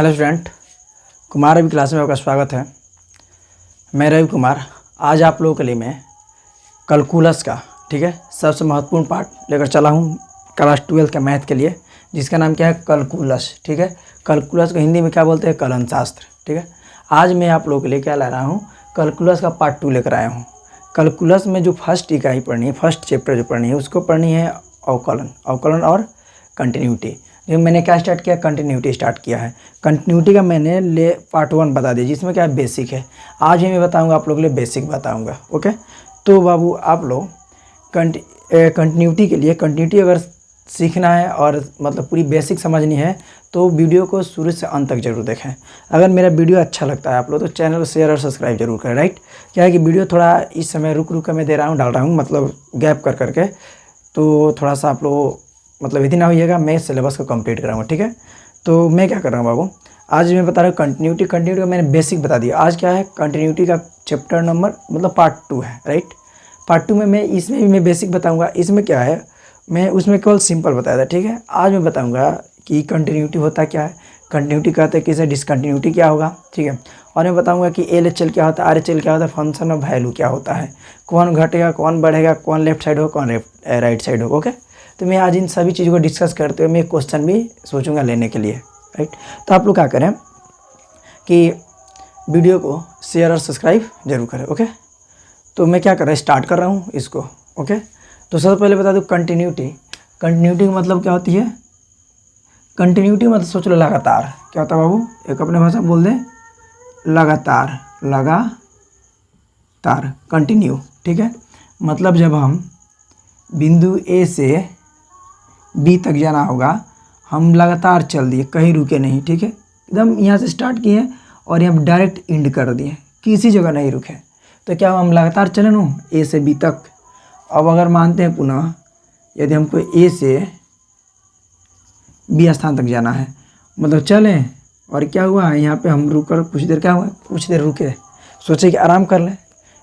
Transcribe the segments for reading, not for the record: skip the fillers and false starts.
Hello student, Kumar Ravi class में आपका स्वागत है। मैं रवि कुमार आज आप लोगों के लिए मैं कैलकुलस का सबसे महत्वपूर्ण पार्ट लेकर चला हूँ क्लास 12 के मैथ के लिए, जिसका नाम क्या है कैलकुलस। कैलकुलस को हिंदी में क्या बोलते हैं, कलन शास्त्र। आज मैं आप लोगों के लिए क्या ला रहा हूँ, कैलकुलस का पार्ट 2 लेकर आया हूँ। कैलकुलस में जो फर्स्ट इकाई पढ़नी है, फर्स्ट चैप्टर जो पढ़नी है, उसको पढ़नी है अवकलन और कंटिन्यूटी। जो मैंने क्या स्टार्ट किया, कंटिन्यूटी स्टार्ट किया है। कंटिन्यूटी का मैंने पार्ट 1 बता दिया, जिसमें क्या बेसिक है। आज मैं बताऊंगा आप लोगों के लिए बेसिक बताऊंगा। ओके, तो बाबू आप लोग कंटिन्यूटी के लिए, कंटिन्यूटी अगर सीखना है और मतलब पूरी बेसिक समझनी है तो वीडियो को शुरू से अंत तक जरूर देखें। अगर मेरा वीडियो अच्छा लगता है आप लोग तो चैनल को शेयर और सब्सक्राइब जरूर करें। राइट, क्या है कि वीडियो थोड़ा इस समय रुक कर मैं डाल रहा हूँ, मतलब गैप कर करके, तो थोड़ा सा आप लोग मतलब इतना होइएगा, मैं सिलेबस को कंप्लीट कराऊंगा। ठीक है, तो मैं क्या कर रहा हूँ बाबू, आज मैं बता रहा हूँ कंटिन्यूटी का मैंने बेसिक बता दिया। आज क्या है, कंटिन्यूटी का चैप्टर नंबर मतलब पार्ट 2 है। राइट, पार्ट 2 में मैं इसमें भी मैं बेसिक बताऊंगा। इसमें क्या है, मैं उसमें केवल सिंपल बताया था। ठीक है, आज मैं बताऊंगा कि कंटिन्यूटी होता क्या है, कंटिन्यूटी कहते हैं किसे, डिसकंटिन्यूटी क्या होगा। ठीक है, और मैं बताऊंगा कि LHL क्या होता है, RHL क्या होता है, फंक्शन ऑफ वैल्यू क्या होता है, कौन घटेगा कौन बढ़ेगा, कौन लेफ्ट साइड हो कौन राइट साइड हो। ओके, तो मैं आज इन सभी चीज़ों को डिस्कस करते हुए मैं क्वेश्चन भी सोचूंगा लेने के लिए। राइट, तो आप लोग क्या करें कि वीडियो को शेयर और सब्सक्राइब जरूर करें। ओके, तो मैं क्या कर रहा हूँ, स्टार्ट कर रहा हूँ इसको। ओके, तो सबसे पहले बता दूँ कंटिन्यूटी का मतलब क्या होती है। कंटिन्यूटी मतलब सोच लो लगातार। क्या होता है बाबू, एक अपने भाषा बोल दें, लगातार कंटिन्यू। ठीक है, मतलब जब हम बिंदु A से B तक जाना होगा, हम लगातार चल दिए, कहीं रुके नहीं। ठीक है, एकदम यहाँ से स्टार्ट किए और यहाँ डायरेक्ट एंड कर दिए, किसी जगह नहीं रुके, तो क्या हम लगातार चले ना A से B तक। अब अगर मानते हैं पुनः यदि हमको A से B स्थान तक जाना है, मतलब चलें और क्या हुआ, यहाँ पे हम रुक कर कुछ देर, क्या हुआ कुछ देर रुके, सोचे कि आराम कर लें।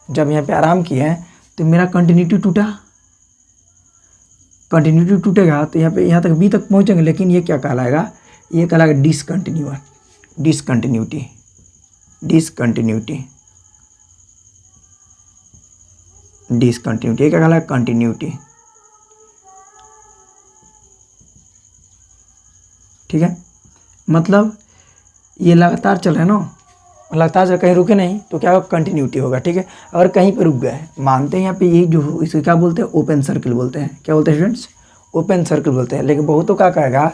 जब यहाँ पे आराम किए तो मेरा कंटिन्यूटी टूटेगा, तो यहाँ तक B तक पहुँचेंगे, लेकिन ये क्या कहलाएगा, ये कहलाएगा डिसकंटिन्यूटी। ये क्या कहलाएगा, कंटिन्यूटी। ठीक है, मतलब ये लगातार चल रहे हैं ना, लगातार चल, कहीं रुके नहीं, तो क्या होगा, कंटिन्यूटी होगा। ठीक है, अगर कहीं पर रुक गए, मानते हैं यहाँ पे ये जो इसे क्या बोलते हैं, ओपन सर्कल बोलते हैं। क्या बोलते हैं स्टूडेंट्स, ओपन सर्कल बोलते हैं। लेकिन बहुतों का कहेगा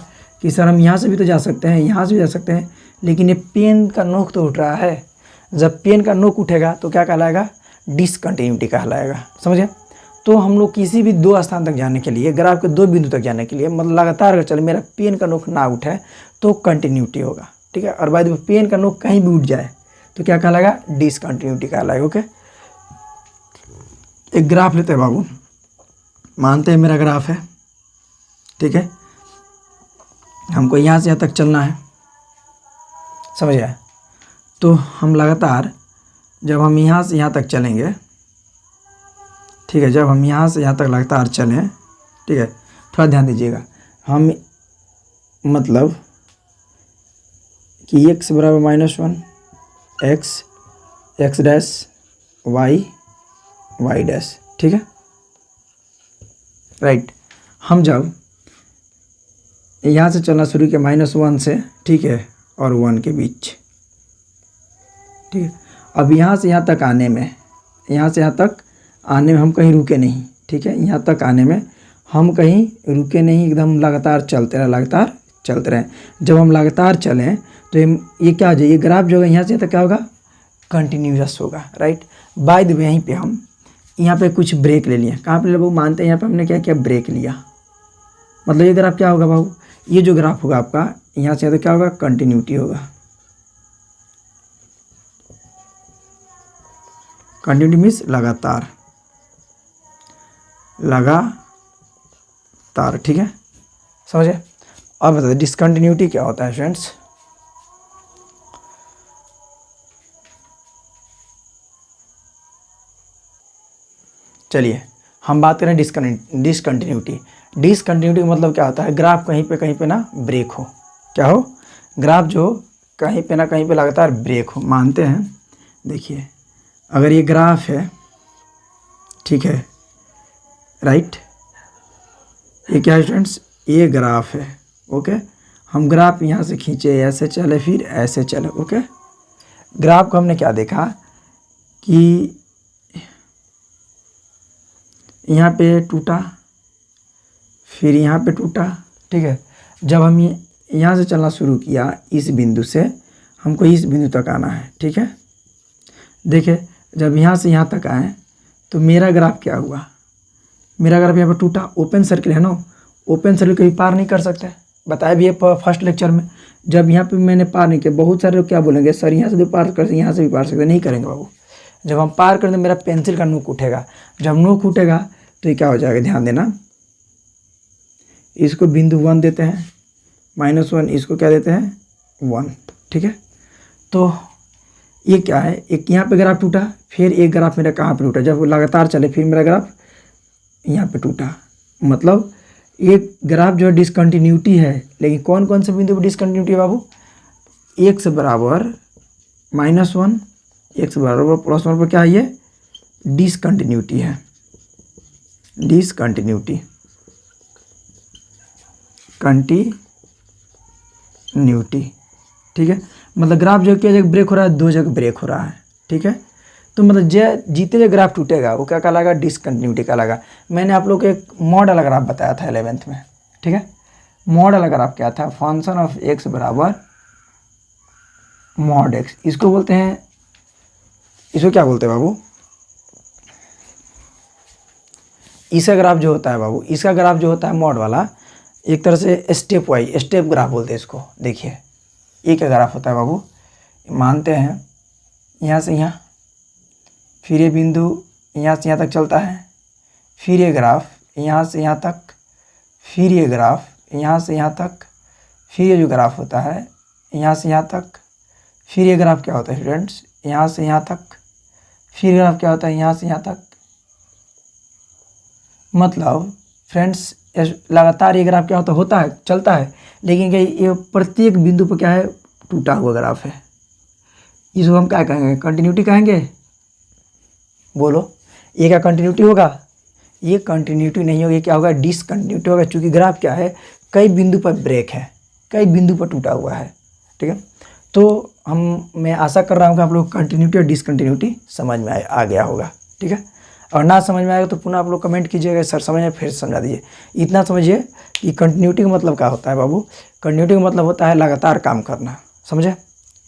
कि सर हम यहाँ से भी तो जा सकते हैं, यहाँ से भी जा सकते हैं, लेकिन ये पेन का नोक तो उठ रहा है। जब पेन का नोक उठेगा तो क्या कहलाएगा, डिसकंटिन्यूटी कहलाएगा। समझे, तो हम लोग किसी भी 2 स्थान तक जाने के लिए, ग्राफ के 2 बिंदु तक जाने के लिए, मतलब लगातार अगर चले, मेरा पेन का नोक ना उठे तो कंटिन्यूटी होगा। ठीक है, और बाद में पेन का नोक कहीं भी उठ जाए तो क्या कहलाएगा, डिसकंटिन्यूटी कहलाएगा। ओके, एक ग्राफ लेते हैं बाबू, मानते हैं मेरा ग्राफ है। ठीक है, हमको यहाँ से यहाँ तक चलना है, समझ आया। तो हम लगातार जब हम यहाँ से यहाँ तक चलेंगे, ठीक है, जब हम यहाँ से यहाँ तक लगातार चलें, ठीक है, थोड़ा ध्यान दीजिएगा, हम मतलब कि x बराबर -1, x डैश, y डैश। ठीक है, राइट, हम जब यहाँ से चलना शुरू किया -1 से, ठीक है, और 1 के बीच। ठीक है, अब यहाँ से यहाँ तक आने में, हम कहीं रुके नहीं। ठीक है, यहाँ तक आने में हम कहीं रुके नहीं, एकदम लगातार चलते रहे। जब हम लगातार चलें तो ये क्या हो जाए, ये ग्राफ जो है यहाँ से तक क्या होगा, कंटिन्यूअस होगा। राइट, बाय द वे यहीं पे हम यहाँ पे कुछ ब्रेक ले लिए। कहाँ पे ले बाबू, मानते हैं यहाँ पे हमने क्या किया, ब्रेक लिया। मतलब ये ग्राफ क्या होगा बाबू, ये जो ग्राफ होगा आपका यहाँ से तो क्या होगा, कंटिन्यूटी होगा। कंटिन्यूटी मीन्स लगातार। ठीक है, समझे। अब बताइए डिसकंटिन्यूटी क्या होता है फ्रेंड्स। चलिए हम बात करें डिसकंटिन्यूटी का मतलब क्या होता है, ग्राफ कहीं पे ना ब्रेक हो। क्या हो, ग्राफ जो कहीं पे ना कहीं पे लगातार ब्रेक हो, मानते हैं। देखिए अगर ये ग्राफ है, ठीक है, राइट, ये क्या है स्टूडेंट्स, ये ग्राफ है, ओके। हम ग्राफ यहाँ से खींचे, ऐसे चले फिर ऐसे चले, ओके। ग्राफ को हमने क्या देखा कि यहाँ पे टूटा, फिर यहाँ पे टूटा, ठीक है। जब हम यहाँ से चलना शुरू किया, इस बिंदु से हमको इस बिंदु तक आना है, ठीक है। देखिए जब यहाँ से यहाँ तक आए तो मेरा ग्राफ क्या हुआ, मेरा ग्राफ यहाँ पर टूटा। ओपन सर्किल है ना, ओपन सर्किल कभी पार नहीं कर सकते, बताया भी है फर्स्ट लेक्चर में। जब यहाँ पे मैंने पार नहीं किया, बहुत सारे लोग क्या बोलेंगे, सर यहाँ से भी पार कर सकते, यहाँ से भी पार सकते, नहीं करेंगे बाबू। जब हम पार कर दें, मेरा पेंसिल का नोक उठेगा, जब नोक उठेगा तो ये क्या हो जाएगा, ध्यान देना, इसको बिंदु 1 देते हैं, -1, इसको क्या देते हैं 1, ठीक है। तो ये क्या है, एक यहाँ पे ग्राफ टूटा, फिर एक ग्राफ मेरा कहाँ पे टूटा, जब वो लगातार चले फिर मेरा ग्राफ यहाँ पे टूटा। मतलब एक ग्राफ जो है डिसकंटिन्यूटी है, लेकिन कौन कौन से बिंदु पर डिसकंटिन्यूटी है बाबू, x बराबर -1, x बराबर +1 पर क्या है, ये डिसकंटिन्यूटी है, डिसकंटिन्यूटी, कंटिन्यूटी, ठीक है। मतलब ग्राफ जो क्या जगह ब्रेक हो रहा है, 2 जगह ब्रेक हो रहा है, ठीक है। तो मतलब जीते जो ग्राफ टूटेगा वो क्या कहलाएगा, डिसकंटिन्यूटी कहलाएगा। मैंने आप लोग को एक मॉडल ग्राफ बताया था 11th में, ठीक है। मॉडल ग्राफ क्या था, फंक्शन ऑफ x बराबर मॉड x, इसको बोलते हैं, इसको क्या बोलते हैं बाबू, इसका ग्राफ जो होता है बाबू, इसका ग्राफ जो होता है मॉड वाला, एक तरह से स्टेप वाइज स्टेप ग्राफ बोलते हैं इसको। देखिए ये क्या ग्राफ होता है बाबू, मानते हैं यहाँ से यहाँ, फिर ये बिंदु यहाँ से यहाँ तक चलता है, फिर ये ग्राफ यहाँ से यहाँ तक, फिर ये ग्राफ यहाँ से यहाँ तक, फिर ये जो ग्राफ होता है यहाँ से यहाँ तक, फिर ये ग्राफ क्या होता है स्टूडेंट्स, यहाँ से यहाँ तक, फिर ग्राफ क्या होता है यहाँ से यहाँ तक। मतलब फ्रेंड्स लगातार ये ग्राफ क्या होता है चलता है, लेकिन क्या ये प्रत्येक बिंदु पर क्या है, टूटा हुआ ग्राफ है। इसको हम क्या कहेंगे, कंटिन्यूटी कहेंगे, बोलो ये क्या कंटिन्यूटी होगा, ये कंटिन्यूटी नहीं होगी, क्या होगा, डिसकंटिन्यूटी होगा। चूँकि ग्राफ क्या है, कई बिंदु पर ब्रेक है, कई बिंदु पर टूटा हुआ है, ठीक है। तो मैं आशा कर रहा हूँ कि आप लोग कंटिन्यूटी और डिसकंटिन्यूटी समझ में आ गया होगा, ठीक है। और ना समझ में आएगा तो पुनः आप लोग कमेंट कीजिएगा, सर समझ में, फिर समझा दीजिए। इतना समझिए कि कंटिन्यूटी का मतलब क्या होता है बाबू, कंटिन्यूटी का मतलब होता है लगातार काम करना, समझे।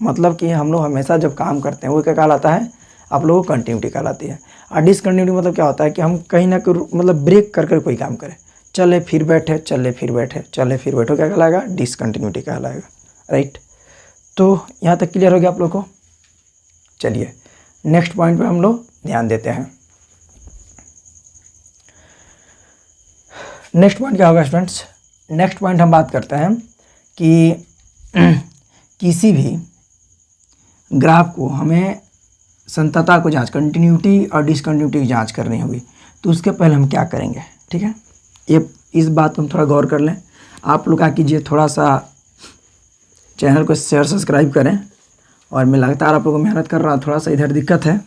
मतलब कि हम लोग हमेशा जब काम करते हैं वो क्या कहलाता है, आप लोगों को कंटिन्यूटी कहलाती है। और डिसकंटिन्यूटी मतलब क्या होता है कि हम कहीं ना कहीं मतलब ब्रेक कर कर कोई काम करें, चले फिर बैठे, चले फिर बैठे, चले फिर बैठो, क्या कहलाएगा, डिसकंटिन्यूटी कहलाएगा, राइट। तो यहाँ तक क्लियर हो गया आप लोग को। चलिए नेक्स्ट पॉइंट पे हम लोग ध्यान देते हैं। नेक्स्ट पॉइंट क्या होगा स्टूडेंट्स, नेक्स्ट पॉइंट हम बात करते हैं कि किसी भी ग्राफ को हमें संततता को जांच, कंटिन्यूटी और डिसकंटिन्यूटी की जांच करनी होगी। तो उसके पहले हम क्या करेंगे, ठीक है, ये इस बात पर हम थोड़ा गौर कर लें। आप लोग क्या कीजिए, थोड़ा सा चैनल को शेयर सब्सक्राइब करें। और मैं लगातार आप लोगों को मेहनत कर रहा हूँ, थोड़ा सा इधर दिक्कत है,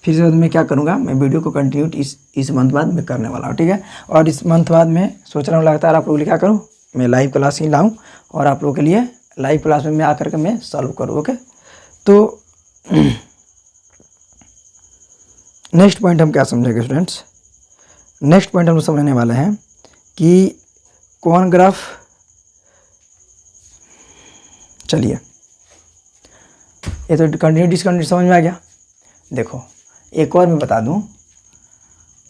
फिर से मैं क्या करूँगा, मैं वीडियो को कंटिन्यू इस मंथ बाद मैं करने वाला हूँ, ठीक है। और इस मंथ बाद मैं सोच रहा हूँ लगातार आप लोगों के लिए क्या करूँ, मैं लाइव क्लास ही लाऊँ और आप लोगों के लिए लाइव क्लास में मैं आकर के मैं सॉल्व करूँ, ओके। तो नेक्स्ट पॉइंट हम क्या समझेंगे स्टूडेंट्स, नेक्स्ट पॉइंट हम समझने वाले हैं कि कौन ग्राफ, चलिए ये तो कंटिन्यू डिसकंटिन्यू समझ में आ गया। देखो एक और मैं बता दूं,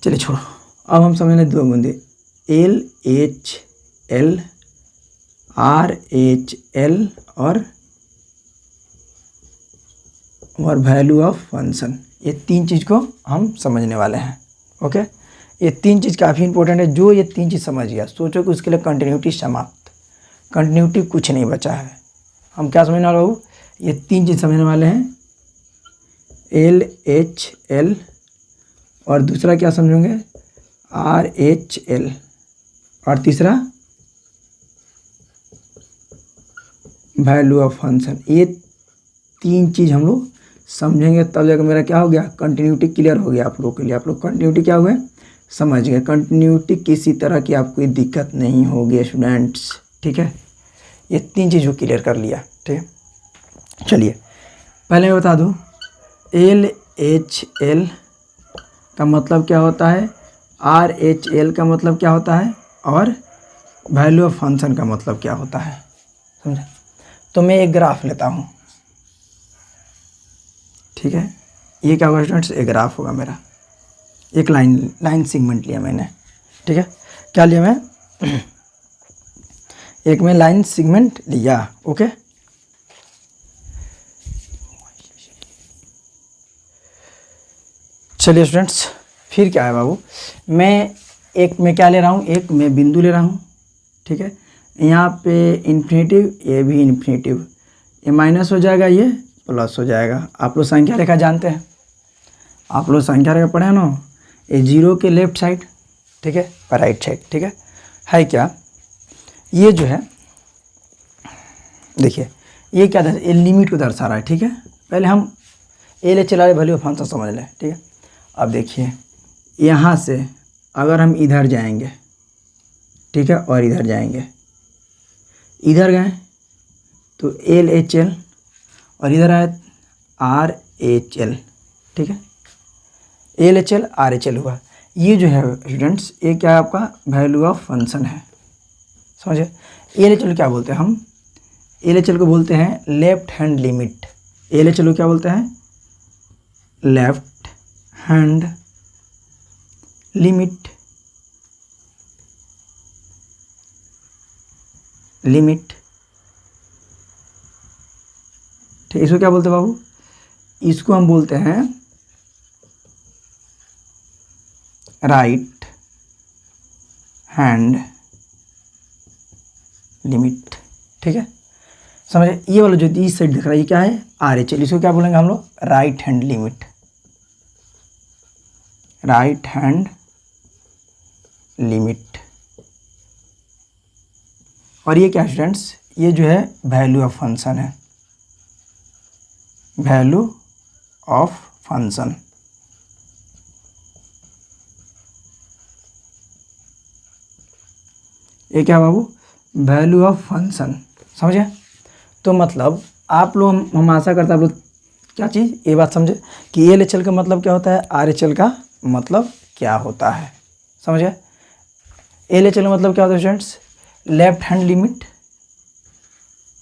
चलिए छोड़ो, अब हम समझने 2 बूंदे, LHL, RHL और वैल्यू ऑफ फंक्शन, ये 3 चीज़ को हम समझने वाले हैं, ओके। ये 3 चीज़ काफ़ी इंपॉर्टेंट है, जो ये 3 चीज़ समझ गया सोचो कि उसके लिए कंटिन्यूटी समाप्त, कंटिन्यूटी कुछ नहीं बचा है। हम क्या समझने वाले बाबू, ये 3 चीज़ समझने वाले हैं, LHL और दूसरा क्या समझोगे, RHL और तीसरा वैल्यू ऑफ फंक्शन। ये तीन चीज़ हम लोग समझेंगे तब जाकर मेरा क्या हो गया, कंटिन्यूटी क्लियर हो गया आप लोगों के लिए। आप लोग कंटिन्यूटी क्या हुए समझ गए। कंटिन्यूटी किसी तरह की आपको कोई दिक्कत नहीं होगी स्टूडेंट्स, ठीक है। ये तीन चीज़ को क्लियर कर लिया, ठीक है। चलिए पहले मैं बता दूँ LHL का मतलब क्या होता है, RHL का मतलब क्या होता है, और वैल्यू ऑफ फंक्शन का मतलब क्या होता है, समझे। तो मैं एक ग्राफ लेता हूँ, ठीक है। ये क्या होगा स्टूडेंट्स, एक ग्राफ होगा मेरा, एक लाइन सेगमेंट लिया मैंने, ठीक है। क्या लिया मैं एक में लाइन सेगमेंट लिया, ओके। चलिए स्टूडेंट्स, फिर क्या है बाबू, मैं एक में क्या ले रहा हूँ, एक में बिंदु ले रहा हूँ, ठीक है। यहाँ पे इन्फिनेटिव, ये भी इन्फिनेटिव, ये माइनस हो जाएगा, ये प्लस हो जाएगा। आप लोग संख्या रेखा जानते हैं, आप लोग संख्या रेखा पढ़े हैं ना, ये जीरो के लेफ्ट साइड, ठीक है, और राइट साइड, ठीक है क्या। ये जो है देखिए, ये क्या दर्शा, ये लिमिट को दर्शा रहा है, ठीक है। पहले हम LHL वैल्यू ऑफ फंक्शन समझ लें, ठीक है। अब देखिए यहाँ से अगर हम इधर जाएंगे, ठीक है, और इधर जाएंगे, इधर गए तो LHL, और इधर आए RHL, ठीक है। LHL RHL हुआ। ये जो है स्टूडेंट्स, ये क्या है आपका वैल्यू ऑफ फंक्शन है, समझे। LHL क्या बोलते हैं हम, LHL को बोलते हैं लेफ्ट हैंड लिमिट। LHL को क्या बोलते हैं, लेफ्ट हैंड लिमिट, ठीक। इसको क्या बोलते हैं बाबू, इसको हम बोलते हैं राइट हैंड लिमिट, ठीक है, समझे। ये वाला जो इस साइड दिख रहा है ये क्या है, RHL, इसको क्या बोलेंगे हम लोग, right hand limit, right hand limit. और ये क्या स्टूडेंट्स, ये जो है वैल्यू ऑफ फंक्शन है, वैल्यू ऑफ फंक्शन। ये क्या बाबू, वैल्यू ऑफ फंक्शन, समझे। तो मतलब आप लोग, हम आशा करते हैं आप लोग क्या चीज़, ये बात समझे कि LHL का मतलब क्या होता है, RHL का मतलब क्या होता है, समझे। LHL का मतलब क्या होता है students, left hand limit,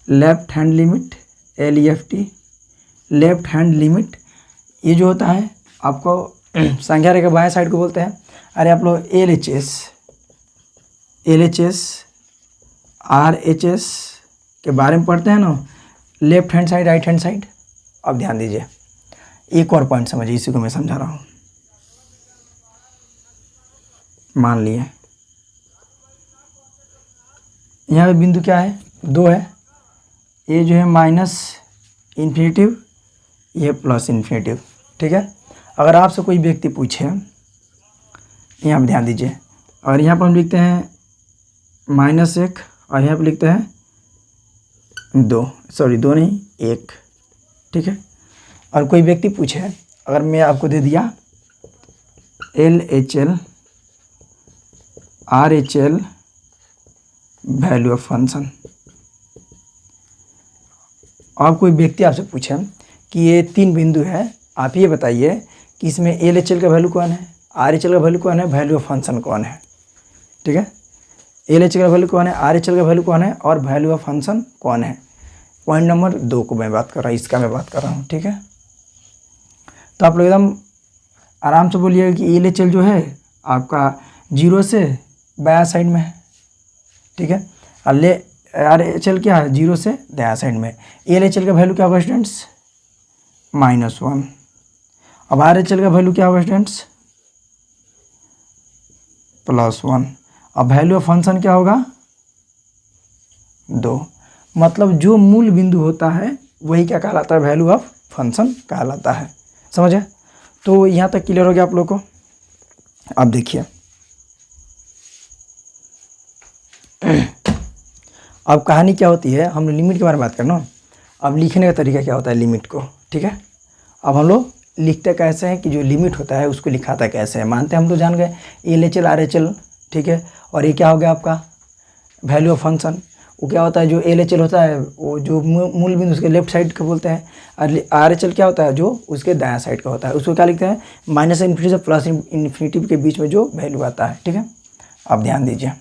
left hand limit, LEFT, left hand limit. ये जो होता है आपको संख्या रेखा बाएं साइड को बोलते हैं। अरे आप लोग LHS RHS के बारे में पढ़ते हैं ना, left hand side, right hand side. अब ध्यान दीजिए, एक और पॉइंट समझिए, इसी को मैं समझा रहा हूँ। मान लिए यहाँ पे बिंदु क्या है, दो है, ये जो है माइनस इन्फिनेटिव, ये प्लस इन्फिनेटिव, ठीक है। अगर आपसे कोई व्यक्ति पूछे, यहाँ पर ध्यान दीजिए, और यहाँ पर हम लिखते हैं -1, और यहाँ पर लिखते हैं 2, सॉरी 2 नहीं 1, ठीक है। और कोई व्यक्ति पूछे, अगर मैं आपको दे दिया LHL RHL value of function, और कोई व्यक्ति आपसे पूछे कि ये 3 बिंदु है, आप ये बताइए कि इसमें LHL का वैल्यू कौन है, RHL का वैल्यू कौन है, वैल्यू ऑफ फंक्शन कौन है, ठीक है। LHL का वैल्यू कौन है, RHL का वैल्यू कौन है, और वैल्यू ऑफ फंक्शन कौन है। पॉइंट नंबर 2 को मैं बात कर रहा हूँ, इसका मैं बात कर रहा हूँ, ठीक है। तो आप लोग एकदम आराम से बोलिएगा कि LHL जो है आपका 0 से बायां साइड में है, ठीक है। और RHL क्या है, 0 से दायां साइड में। LHL का वैल्यू क्या होगा स्टूडेंट्स, -1। अब RHL का वैल्यू क्या होगा स्टूडेंट्स, +1। अब वैल्यू ऑफ फंक्शन क्या होगा, 2। मतलब जो मूल बिंदु होता है वही क्या कहलाता है, वैल्यू ऑफ फंक्शन कहलाता है, समझे। तो यहाँ तक क्लियर हो गया आप लोग को। अब देखिए, अब कहानी क्या होती है, हम लिमिट के बारे में बात करना। अब लिखने का तरीका क्या होता है लिमिट को, ठीक है। अब हम लोग लिखते कैसे हैं कि जो लिमिट होता है उसको लिखाता कैसे है। मानते हैं हम तो जान गए LHL RHL, ठीक है। और ये क्या हो गया आपका वैल्यू ऑफ फंक्शन। वो क्या होता है जो LHL होता है वो जो मूल बिंदु उसके लेफ्ट साइड का बोलते हैं, और RHL क्या होता है जो उसके दायां साइड का होता है। उसको क्या लिखते हैं माइनस इन्फिनिटी से प्लस इन्फिनिटी के बीच में जो वैल्यू आता है, ठीक है। आप ध्यान दीजिए।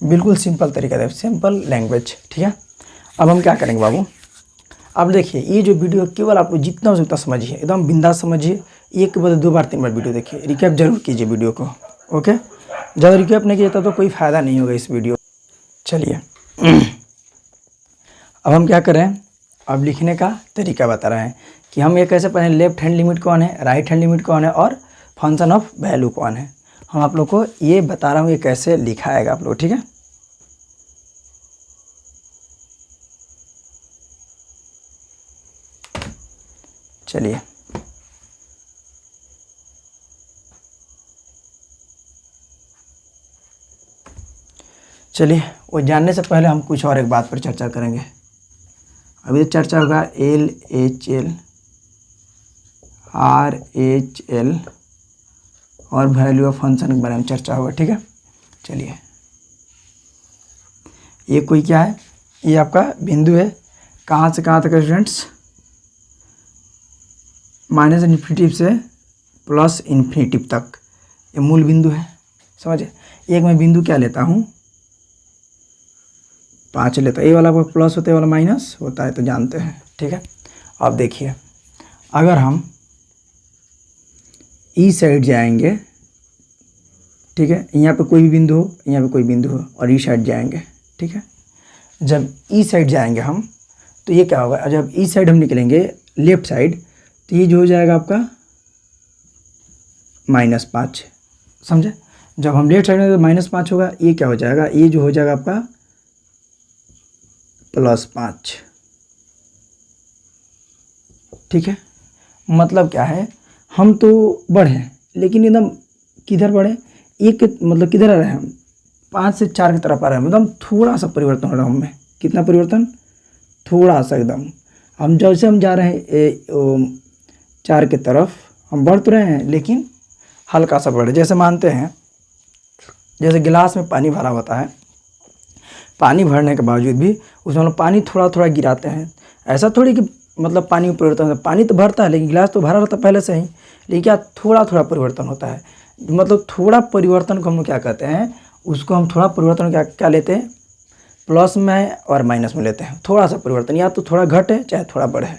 बिल्कुल सिंपल तरीका है, सिंपल लैंग्वेज, ठीक है। अब हम क्या करेंगे बाबू, अब देखिए ये जो वीडियो केवल आपको जितना हो सकता समझिए, एकदम बिंदास समझिए। एक बार 2 बार 3 बार वीडियो देखिए, रिकैप जरूर कीजिए वीडियो को, ओके। जब रिकैप नहीं किया तो कोई फ़ायदा नहीं होगा इस वीडियो। चलिए अब हम क्या करें, अब लिखने का तरीका बता रहे हैं कि हम ये कैसे पढ़ें, लेफ्ट हैंड लिमिट कौन है, राइट हैंड लिमिट कौन है और फंक्शन ऑफ वैल्यू कौन है। हम आप लोग को ये बता रहा हूँ ये कैसे लिखाएगा आप लोग, ठीक है। चलिए चलिए वो जानने से पहले हम कुछ और एक बात पर चर्चा करेंगे। अभी तो चर्चा होगा LHL RHL और वैल्यू ऑफ फंक्शन के बारे में चर्चा होगा, ठीक है। चलिए ये कोई क्या है, ये आपका बिंदु है, कहाँ से कहाँ तक स्टूडेंट्स, माइनस इन्फिनिटी से प्लस इन्फिनिटी तक ये मूल बिंदु है, समझे। एक मैं बिंदु क्या लेता हूँ 5 लेता है, ये वाला प्लस होता है, ये वाला माइनस होता है, तो जानते हैं, ठीक है। अब देखिए अगर हम ई साइड जाएंगे, ठीक है, यहाँ पे कोई भी बिंदु हो, यहाँ पे कोई बिंदु हो और ई साइड जाएंगे, ठीक है। जब ई साइड जाएंगे हम तो ये क्या होगा, जब ई साइड हम निकलेंगे लेफ्ट साइड तो ये जो हो जाएगा आपका -5, समझे। जब हम लेफ्ट साइड में तो -5 होगा, ये क्या हो जाएगा, ये जो हो जाएगा आपका +5, ठीक है। मतलब क्या है, हम तो बढ़े लेकिन एकदम किधर बढ़े, एक मतलब किधर आ रहे हैं हम 5 से 4 की तरफ आ रहे हैं, एकदम थोड़ा सा परिवर्तन हो रहा है हमें। कितना परिवर्तन, थोड़ा सा एकदम। हम जैसे हम जा रहे हैं 4 की तरफ हम बढ़ तो रहे हैं लेकिन हल्का सा बढ़े। जैसे मानते हैं जैसे गिलास में पानी भरा होता है, पानी भरने के बावजूद भी उसमें हम लोग पानी थोड़ा थोड़ा गिराते हैं। ऐसा थोड़ी कि मतलब पानी में परिवर्तन होता है, पानी तो भरता है लेकिन गिलास तो भरा रहता है पहले से ही, लेकिन क्या थोड़ा थोड़ा परिवर्तन होता है। मतलब थोड़ा परिवर्तन को हम लोग क्या कहते हैं, उसको हम थोड़ा परिवर्तन क्या लेते हैं, प्लस में और माइनस में लेते हैं। थोड़ा सा परिवर्तन या तो थोड़ा घटे चाहे थोड़ा बढ़े,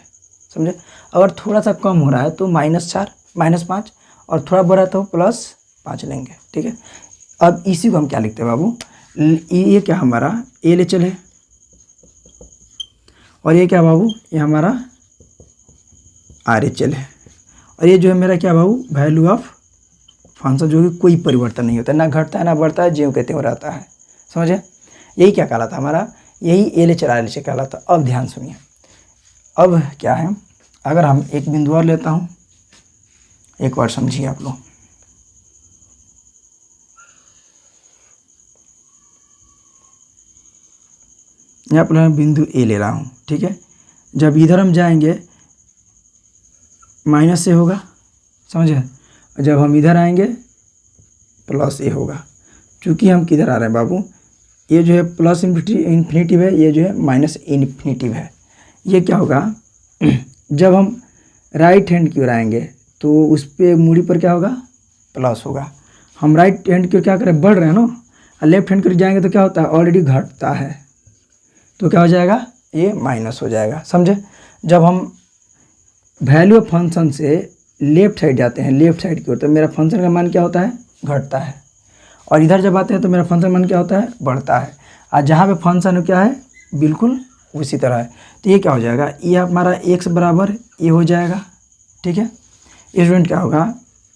समझे। अगर थोड़ा सा कम हो रहा है तो -4 -5 और थोड़ा बढ़ा तो +5 लेंगे, ठीक है। अब इसी को हम क्या लिखते हैं बाबू, ये क्या हमारा LHL है और ये क्या बाबू, ये हमारा RHL है और ये जो है मेरा क्या बाबू वैल्यू ऑफ फंक्शन, जो कि कोई परिवर्तन नहीं होता, ना घटता है ना बढ़ता है, ज्यों के त्यों रहता है, समझे। यही क्या कहलाता हमारा, यही LHL RHL कहलाता। अब ध्यान सुनिए, अब क्या है, अगर हम एक बिंदु और लेता हूँ, एक बार समझिए आप लोग। यहाँ पर मैं बिंदु A ले रहा हूँ, ठीक है। जब इधर हम जाएंगे माइनस A होगा, समझे। जब हम इधर आएंगे +A होगा। चूँकि हम किधर आ रहे हैं बाबू, ये जो है प्लस इन्फिनिटी है, ये जो है माइनस इन्फिनिटी है। ये क्या होगा, जब हम राइट हैंड की ओर आएंगे तो उस पर मूड़ी पर क्या होगा, प्लस होगा। हम राइट हैंड की ओर क्या करें, बढ़ रहे हैं ना, और लेफ्ट हैंड की ओर जाएंगे तो क्या होता है, ऑलरेडी घटता है, तो क्या हो जाएगा, ये माइनस हो जाएगा, समझे। जब हम वैल्यू ऑफ फंक्शन से लेफ्ट साइड जाते हैं, लेफ्ट साइड की ओर, तो मेरा फंक्शन का मान क्या होता है, घटता है। और इधर जब आते हैं तो मेरा फंक्शन मान क्या होता है, बढ़ता है। और जहाँ पे फंक्शन क्या है बिल्कुल उसी तरह है। तो ये क्या हो जाएगा, ये हमारा x बराबर ये हो जाएगा, ठीक है। स्टूडेंट क्या होगा,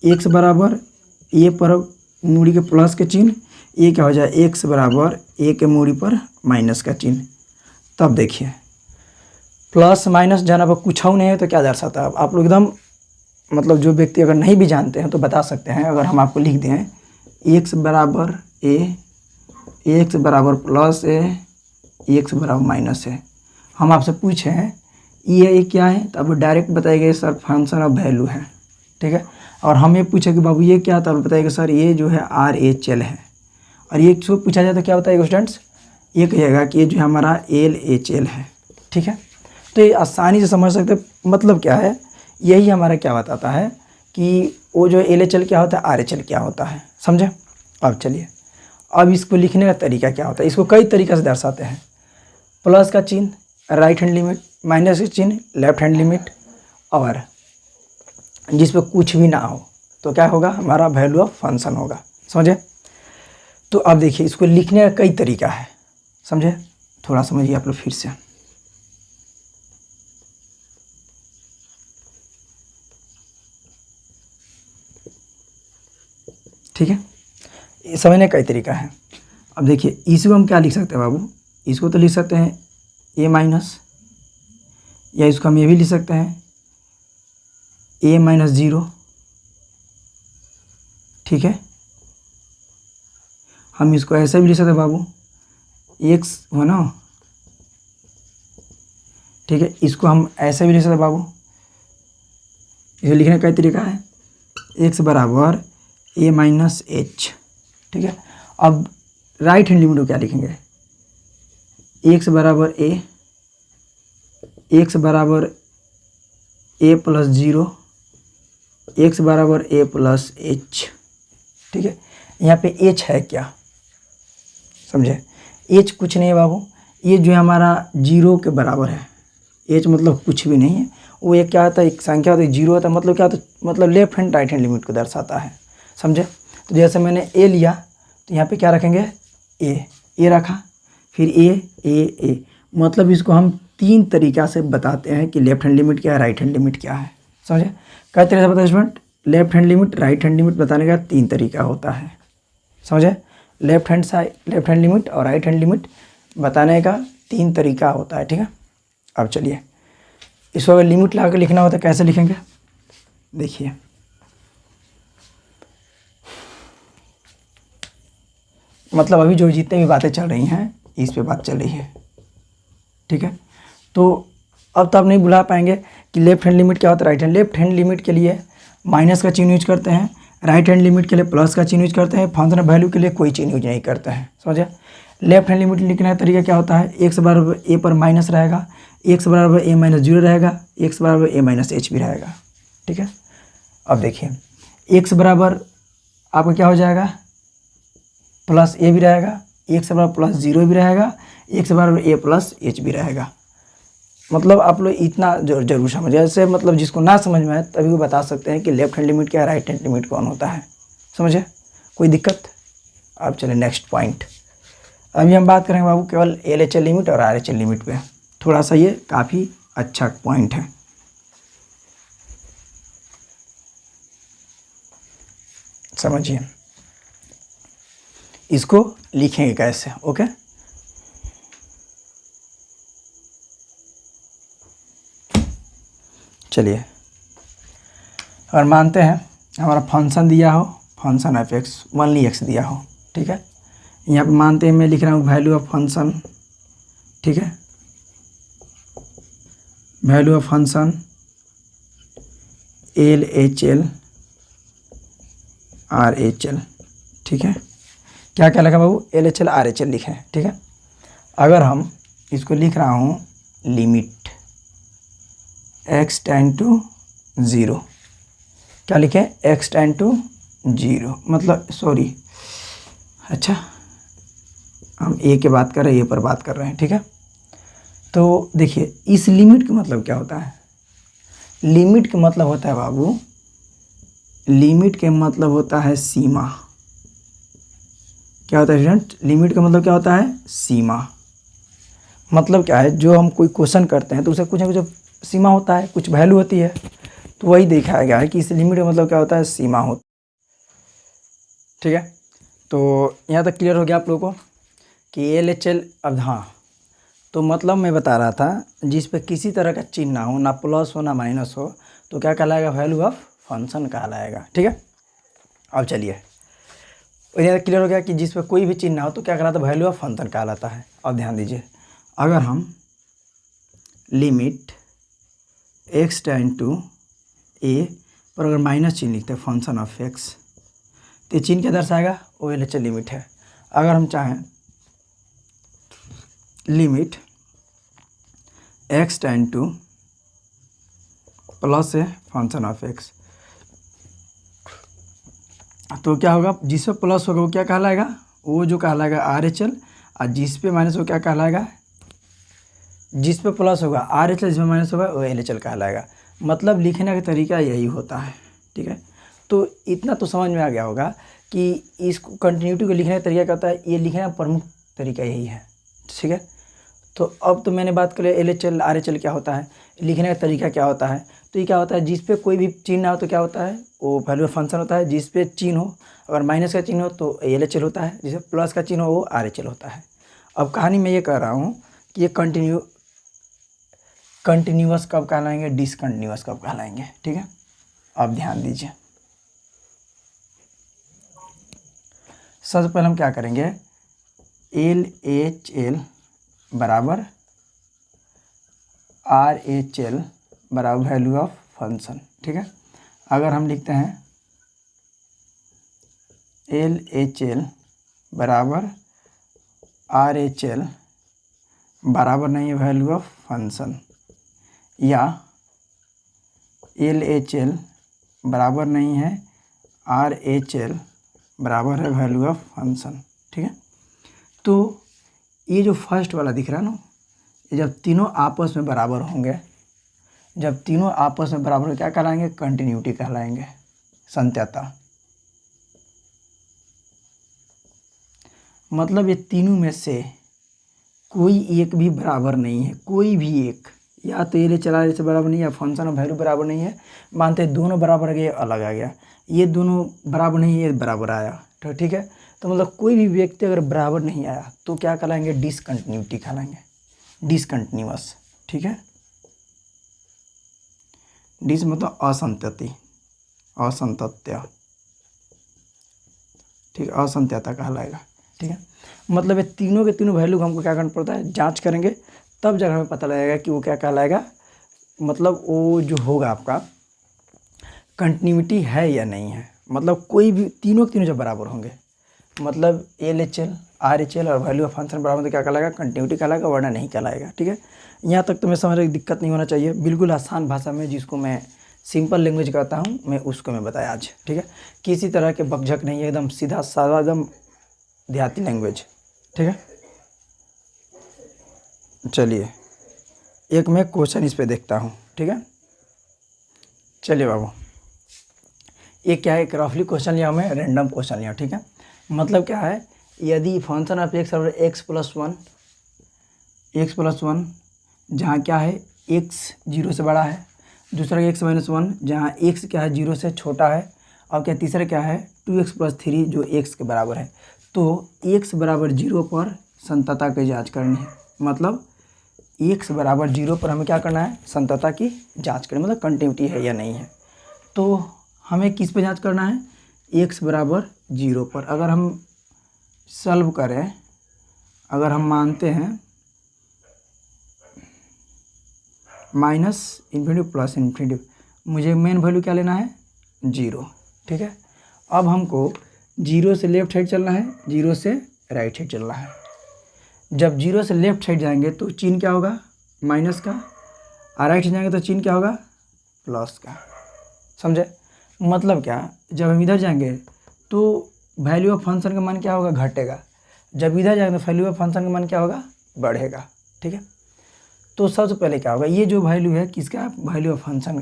एक्स बराबर ए पर मूड़ी के प्लस के चिन्ह, ये क्या हो जाए एक्स बराबर ए के मूड़ी पर माइनस का चिन्ह। तब देखिए प्लस माइनस जाना पर कुछ नहीं है तो क्या दर्शाता है, आप लोग एकदम मतलब जो व्यक्ति अगर नहीं भी जानते हैं तो बता सकते हैं। अगर हम आपको लिख दें एक्स बराबर ए, एक्स बराबर प्लस ए, एक्स बराबर माइनस ए, हम आपसे पूछें ये क्या है तो आप डायरेक्ट बताइएगा सर फंक्शन ऑफ वैल्यू है, ठीक है। और हम ये पूछे कि बाबू ये क्या, तो आप बताइएगा सर ये जो है आर एच एल है। और ये जो पूछा जाए तो क्या बताइएगा स्टूडेंट्स, ये कहिएगा कि ये जो है हमारा एल एच एल है, ठीक है। तो ये आसानी से समझ सकते हैं मतलब क्या है, यही हमारा क्या बताता है कि वो जो एल एच एल क्या होता है, आर एच एल क्या होता है, समझे। अब चलिए अब इसको लिखने का तरीका क्या होता है, इसको कई तरीक़े से दर्शाते हैं। प्लस का चिन्ह राइट हैंड लिमिट, माइनस का चिन्ह लेफ्ट हैंड लिमिट, और जिस पे कुछ भी ना हो तो क्या होगा हमारा वैल्यू ऑफ फंक्शन होगा, समझे। तो अब देखिए इसको लिखने का कई तरीका है, समझे। थोड़ा समझिए आप लोग फिर से, ठीक है। समझने का कई तरीका है। अब देखिए इसको हम क्या लिख सकते हैं बाबू, इसको तो लिख सकते हैं ए माइनस, या इसको हम ये भी लिख सकते हैं ए माइनस 0, ठीक है। हम इसको ऐसे भी लिख सकते हैं बाबू एक्स हो ना, ठीक है। इसको हम ऐसे भी लिख सकते हैं बाबू, इसे लिखने का कई तरीका है, एक्स बराबर ए माइनस एच, ठीक है। अब राइट हैंड लिमिट को क्या लिखेंगे, एक्स बराबर ए, एक्स बराबर ए प्लस 0, एक्स बराबर ए प्लस एच, ठीक है। यहाँ पे एच है क्या, समझे। एच कुछ नहीं है बाबू, ये जो है हमारा 0 के बराबर है। एच मतलब कुछ भी नहीं है, वो एक क्या होता है, एक संख्या होती है, 0 होता है, मतलब क्या होता है, मतलब left hand right hand limit को दर्शाता है, समझे। तो जैसे मैंने ए लिया तो यहाँ पे क्या रखेंगे ए रखा, फिर ए, मतलब इसको हम 3 तरीक़ा से बताते हैं कि लेफ्ट हैंड लिमिट क्या है, राइट हैंड लिमिट क्या है, समझे। कई तरह से बताए student, left hand limit right hand limit बताने का 3 तरीका होता है, समझे। लेफ्ट हैंड लिमिट और राइट हैंड लिमिट बताने का 3 तरीका होता है, ठीक है। अब चलिए इसको अगर लिमिट लगा कर लिखना होता है कैसे लिखेंगे, देखिए मतलब अभी जो जितने भी बातें चल रही हैं इस पे बात चल रही है, ठीक है। तो अब तो आप नहीं बुला पाएंगे कि लेफ्ट हैंड लिमिट क्या होता है, right hand. Left hand limit के लिए माइनस का चिन्ह यूज करते हैं, राइट हैंड लिमिट के लिए प्लस का चिन्ह यूज करते हैं, फंक्शन वैल्यू के लिए कोई चिन्ह यूज नहीं करते हैं, समझे। लेफ्ट हैंड लिमिट लिखने का तरीका क्या होता है, एक्स बराबर ए पर माइनस रहेगा, एक्स बराबर ए माइनस 0 रहेगा, एक्स बराबर ए माइनस एच भी रहेगा, ठीक है। अब देखिए एक्स बराबर आपका क्या हो जाएगा प्लस ए भी रहेगा, एक्स बराबर प्लस 0 भी रहेगा, एक्स बराबर ए प्लस एच भी रहेगा। मतलब आप लोग इतना जरूर समझे, जैसे मतलब जिसको ना समझ में आए तभी वो बता सकते हैं कि लेफ्ट हैंड लिमिट क्या है, राइट हैंड लिमिट कौन होता है, समझे। कोई दिक्कत। अब चले नेक्स्ट पॉइंट। अभी हम बात करेंगे बाबू केवल एल एच एल लिमिट और आर एच एल लिमिट पे। थोड़ा सा ये काफ़ी अच्छा पॉइंट है, समझिए। इसको लिखेंगे कैसे, ओके। चलिए अगर मानते हैं हमारा फंक्शन दिया हो, function F x only x दिया हो, ठीक है। यहाँ पे मानते हैं मैं लिख रहा हूँ वैल्यू ऑफ फंक्शन, ठीक है, value of function L H L R H L, ठीक है। क्या क्या लिखा बाबू, L H L R H L लिखे, ठीक है। अगर हम इसको लिख रहा हूँ लिमिट x टेंड टू 0, क्या लिखें x टेंड टू 0, मतलब सॉरी, अच्छा हम ए के बात कर रहे हैं, ए पर बात कर रहे हैं, ठीक है। तो देखिए इस लिमिट का मतलब क्या होता है, लिमिट का मतलब होता है बाबू, लिमिट के मतलब होता है सीमा। क्या होता है स्टूडेंट, लिमिट का मतलब क्या होता है, सीमा। मतलब क्या है, जो हम कोई क्वेश्चन करते हैं तो उसे कुछ ना कुछ सीमा होता है, कुछ वैल्यू होती है। तो वही दिखाया गया है कि इस लिमिट का मतलब क्या होता है, सीमा हो। ठीक है, तो यहाँ तक क्लियर हो गया आप लोगों को कि LHL। अब हाँ, तो मतलब मैं बता रहा था जिस पे किसी तरह का चिन्ह ना हो, ना प्लस हो ना माइनस हो, तो क्या कहलाएगा, वैल्यू ऑफ फंक्शन कहलाएगा। ठीक है, अब चलिए, यहाँ क्लियर हो गया कि जिस पे कोई भी चिन्ह ना हो तो क्या कहलाता है, वैल्यू ऑफ फंक्शन कहलाता है। अब ध्यान दीजिए, अगर हम limit x tend to a पर अगर माइनस चिन्ह लिखते हैं, फंक्शन ऑफ x, तो चिन्ह क्या दर्शाएगा, वो LHL लिमिट है। अगर हम चाहें limit x tend two plus है फंक्शन ऑफ x, तो क्या होगा, जिस पे प्लस होगा वो क्या कहलाएगा, वो जो कहलाएगा RHL, और जिस पे माइनस हो क्या कहलाएगा, जिस पे प्लस होगा RHL, जिस पे माइनस होगा वो LHL कहलाएगा। मतलब लिखने का तरीका यही होता है। ठीक है, तो इतना तो समझ में आ गया होगा कि इस कंटिन्यूटी को लिखने का तरीका क्या होता है, ये लिखने का प्रमुख तरीका यही है। ठीक है, तो अब तो मैंने बात करें LHL RHL क्या होता है, लिखने का तरीका क्या होता है। तो ये क्या होता है, जिस पे कोई भी चिन्ह ना हो तो क्या होता है, वो वैल्यू ऑफ फंक्शन होता है। जिस पे चिन्ह हो, अगर माइनस का चिन्ह हो तो LHL होता है, जिस पे प्लस का चिन्ह हो वो RHL होता है। अब कहानी में ये कह रहा हूँ कि ये कंटिन्यूअस कब कहलाएंगे, डिसकंटिन्यूअस कब कहलाएंगे। ठीक है, अब ध्यान दीजिए, सबसे पहले हम क्या करेंगे, LHL बराबर RHL बराबर वैल्यू ऑफ फंक्शन। ठीक है, अगर हम लिखते हैं LHL बराबर RHL बराबर नहीं है वैल्यू ऑफ फंक्शन, या LHL बराबर नहीं है RHL बराबर है वैल्यू ऑफ फंक्शन। ठीक है, तो ये जो फर्स्ट वाला दिख रहा है ना, ये जब तीनों आपस में बराबर होंगे, जब तीनों आपस में बराबर क्या कहलाएंगे, कंटिन्यूटी कहलाएंगे, संत्यता। मतलब ये तीनों में से कोई एक भी बराबर नहीं है, कोई भी एक, या तो LHL से बराबर नहीं है, या फंक्शन ऑफ वैल्यू बराबर नहीं है। मानते हैं दोनों बराबर आ गए, अलग आ गया, ये दोनों बराबर नहीं, ये बराबर आया। तो ठीक है, तो मतलब कोई भी व्यक्ति अगर बराबर नहीं आया तो क्या कहलाएंगे, डिसकंटिन्यूटी कहलाएंगे, डिसकंटिन्यूअस। ठीक है, डिस मतलब असंतति, असंतत्य। ठीक, असंत्यता कहलाएगा। ठीक है, मतलब ये तीनों के तीनों वैल्यू हमको क्या करना पड़ता है, जांच करेंगे, तब जाकर हमें पता लगेगा कि वो क्या कहलाएगा, मतलब वो जो होगा आपका कंटिन्यूटी है या नहीं है। मतलब कोई भी तीनों के तीनों जब बराबर होंगे, मतलब LHL RHL और वैल्यू ऑफ फंक्शन बराबर तो क्या कहलाएगा, कंटिन्यूटी कहलाएगा, वरना नहीं कहलाएगा। ठीक है, यहाँ तक तो मैं समझ रही, दिक्कत नहीं होना चाहिए। बिल्कुल आसान भाषा में, जिसको मैं सिंपल लैंग्वेज कहता हूँ, मैं उसको मैं बताया आज। ठीक है, किसी तरह के बकझक नहीं है, एकदम सीधा साधा, एकदम देहाती लैंग्वेज। ठीक है, चलिए एक मैं क्वेश्चन इस पे देखता हूँ। ठीक है, चलिए बाबू, ये क्या है, एक रफली क्वेश्चन लिया, मैं रैंडम क्वेश्चन लिया। ठीक है, मतलब क्या है, यदि फंक्शन ऑफ x बराबर x+1 जहाँ क्या है x 0 से बड़ा है, दूसरा x-1 जहाँ x क्या है 0 से छोटा है, और क्या तीसरा क्या है 2x+3 जो x के बराबर है। तो x बराबर 0 पर संतता की जांच करनी है। मतलब x बराबर 0 पर हमें क्या करना है, संतता की जांच करनी, मतलब कंटिन्यूटी है या नहीं है। तो हमें किस पे जांच करना है, x बराबर 0 पर। अगर हम सॉल्व करें, अगर हम मानते हैं -∞ +∞, मुझे मेन वैल्यू क्या लेना है, 0। ठीक है, अब हमको 0 से लेफ्ट साइड चलना है, 0 से राइट साइड चलना है। जब 0 से लेफ्ट साइड जाएंगे तो चिन्ह क्या होगा, माइनस का, और राइट साइड जाएंगे तो चिन्ह क्या होगा, प्लस का। समझे, मतलब क्या, जब हम इधर जाएंगे तो वैल्यू ऑफ फंक्शन का मान क्या होगा, घटेगा। जब इधर जाएंगे तो वैल्यू ऑफ फंक्शन का मान क्या होगा, बढ़ेगा। ठीक है, तो सबसे पहले क्या होगा, ये जो वैल्यू है किसका, वैल्यू ऑफ फंक्शन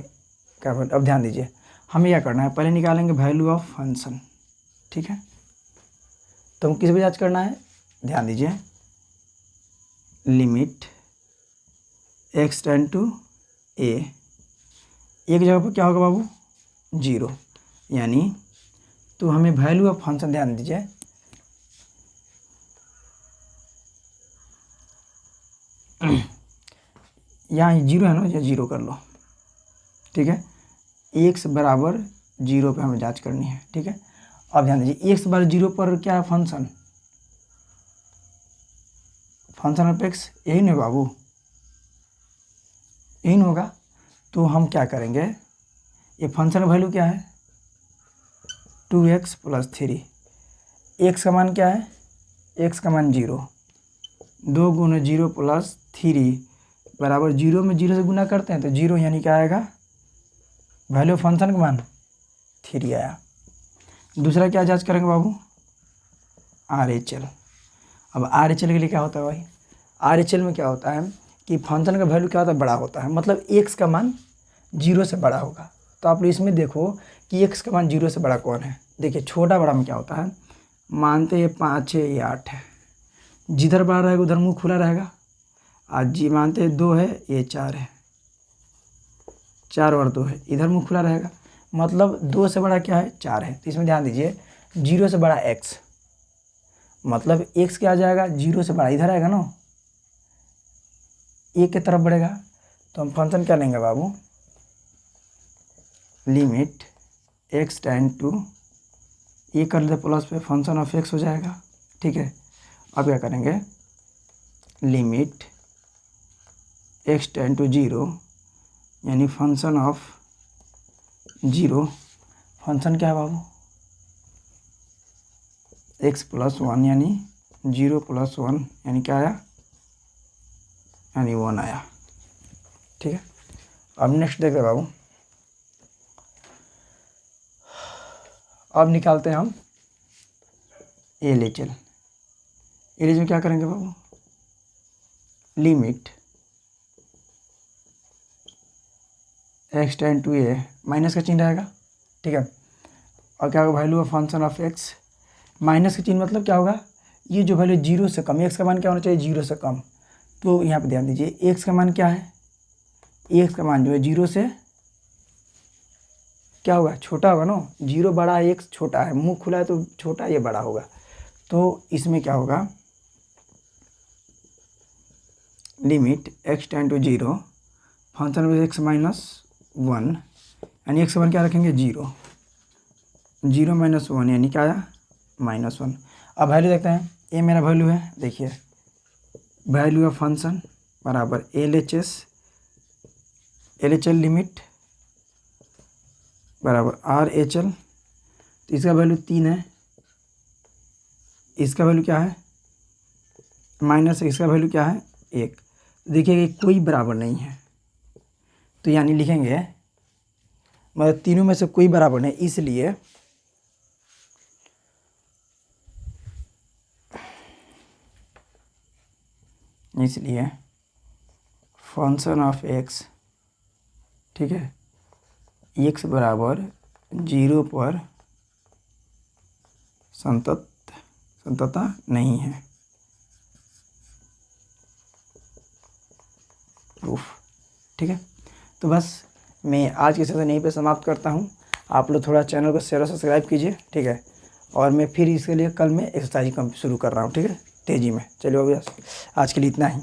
का। अब ध्यान दीजिए, हमें क्या करना है, पहले निकालेंगे वैल्यू ऑफ फंक्शन। ठीक है, तो हम किस पे जांच करना है, ध्यान दीजिए, limit x tend to a एक जगह पर क्या होगा बाबू, 0, यानी तो हमें वैल्यू ऑफ फंक्शन ध्यान दीजिए, यहाँ 0 है ना, या 0 कर लो, ठीक है। x बराबर 0 पे हमें जांच करनी है, ठीक है। अब ध्यान दीजिए x बराबर 0 पर क्या है, फंक्शन ऑफ x, यही नहीं बाबू, यही नहीं होगा। तो हम क्या करेंगे, ये फंक्शन का वैल्यू क्या है, 2x + 3, x का मान क्या है, x का मान 0, 2 × 0 + 3 बराबर 0 में 0 से गुना करते हैं तो 0, यानी क्या आएगा, वैल्यू फंक्शन का मान 3 आया। दूसरा क्या जांच करेंगे बाबू, RHL। अब RHL के लिए क्या होता है भाई, RHL में क्या होता है कि फंक्शन का वैल्यू क्या होता है, बड़ा होता है, मतलब x का मान 0 से बड़ा होगा। तो आप इसमें देखो कि x का मान 0 से बड़ा कौन है। देखिए छोटा बड़ा में क्या होता है, मानते ये 5 है, ये 8 है, जिधर बड़ा रहेगा उधर मुंह खुला रहेगा। आज जी मानते 2 है, ये 4 है, 4 और 2 है, इधर मुंह खुला रहेगा, मतलब 2 से बड़ा क्या है, 4 है। तो इसमें ध्यान दीजिए 0 से बड़ा x, मतलब x क्या आ जाएगा, 0 से बड़ा इधर आएगा ना, एक की तरफ बढ़ेगा। तो हम फंक्शन क्या लेंगे बाबू, लिमिट x टेंड टू, ये कर लेते प्लस पे, फंक्शन ऑफ x हो जाएगा, ठीक है। अब क्या करेंगे, लिमिट x टेंड टू 0, यानी फंक्शन ऑफ 0, फंक्शन क्या है बाबू, x + 1, यानी 0 + 1, यानी क्या आया, यानी 1 आया, ठीक है। अब नेक्स्ट देखते हैं बाबू, अब निकालते हैं हम LHL। LHL में क्या करेंगे बाबू, limit x tend to a, minus का चिन्ह रहेगा, ठीक है। और क्या होगा, value of function of x, minus का चिन्ह मतलब क्या होगा, ये जो वैल्यू 0 से कम, x का मान क्या होना चाहिए, 0 से कम। तो यहाँ पे ध्यान दीजिए x का मान क्या है, x का मान जो है 0 से क्या होगा, छोटा होगा ना, 0 बड़ा है, x छोटा है, मुंह खुला है तो छोटा, ये बड़ा होगा। तो इसमें क्या होगा, limit x tend to 0, function of x - 1, यानी x का मान क्या रखेंगे, 0, 0 - 1, यानी क्या आया, -1। अब वैल्यू देखते हैं, ये मेरा वैल्यू है, देखिए वैल्यू ऑफ फंक्शन बराबर LHL लिमिट बराबर RHL। तो इसका वैल्यू 3 है, इसका वैल्यू क्या है, माइनस, इसका वैल्यू क्या है, 1। देखिए कोई बराबर नहीं है, तो यानी लिखेंगे मतलब तीनों में से कोई बराबर नहीं, इसलिए फंक्शन ऑफ x, ठीक है, x बराबर 0 पर संततता नहीं है, प्रूफ, ठीक है। तो बस मैं आज के सेशन यहीं पे समाप्त करता हूँ। आप लोग थोड़ा चैनल को शेयर और सब्सक्राइब कीजिए, ठीक है। और मैं फिर इसके लिए कल मैं एक्सरसाइज शुरू कर रहा हूँ, ठीक है, तेज़ी में। चलिए अभी आज के लिए इतना ही।